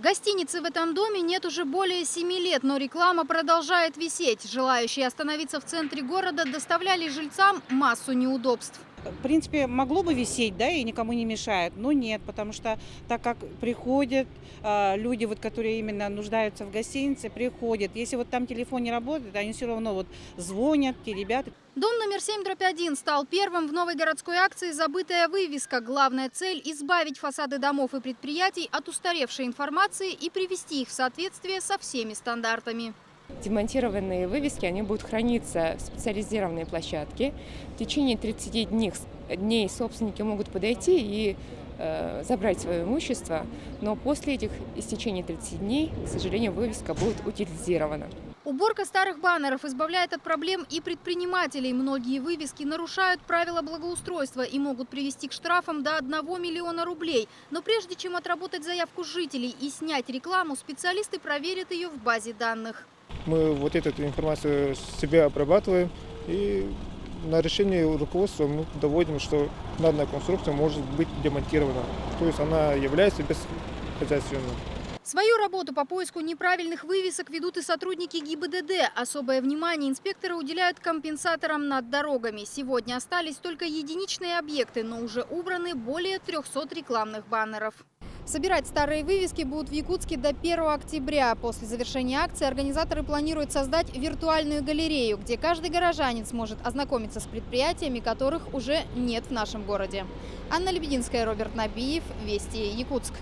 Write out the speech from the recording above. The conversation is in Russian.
Гостиницы в этом доме нет уже более 7 лет, но реклама продолжает висеть. Желающие остановиться в центре города доставляли жильцам массу неудобств. В принципе, могло бы висеть, да, и никому не мешает, но нет, потому что так как приходят люди, вот, которые именно нуждаются в гостинице, приходят. Если вот там телефон не работает, они все равно вот звонят, те ребята. Дом номер 7/1 стал первым в новой городской акции «Забытая вывеска». Главная цель – избавить фасады домов и предприятий от устаревшей информации и привести их в соответствие со всеми стандартами. Демонтированные вывески, они будут храниться в специализированной площадке. В течение 30 дней собственники могут подойти и забрать свое имущество, но после этих истечения 30 дней, к сожалению, вывеска будет утилизирована. Уборка старых баннеров избавляет от проблем и предпринимателей. Многие вывески нарушают правила благоустройства и могут привести к штрафам до 1 миллиона рублей. Но прежде чем отработать заявку жителей и снять рекламу, специалисты проверят ее в базе данных. Мы вот эту информацию себе обрабатываем и на решение руководства мы доводим, что данная конструкция может быть демонтирована. То есть она является бесхозяйственной. Свою работу по поиску неправильных вывесок ведут и сотрудники ГИБДД. Особое внимание инспекторы уделяют компенсаторам над дорогами. Сегодня остались только единичные объекты, но уже убраны более 300 рекламных баннеров. Собирать старые вывески будут в Якутске до 1 октября. После завершения акции организаторы планируют создать виртуальную галерею, где каждый горожанин сможет ознакомиться с предприятиями, которых уже нет в нашем городе. Анна Лебединская, Роберт Набиев, Вести, Якутск.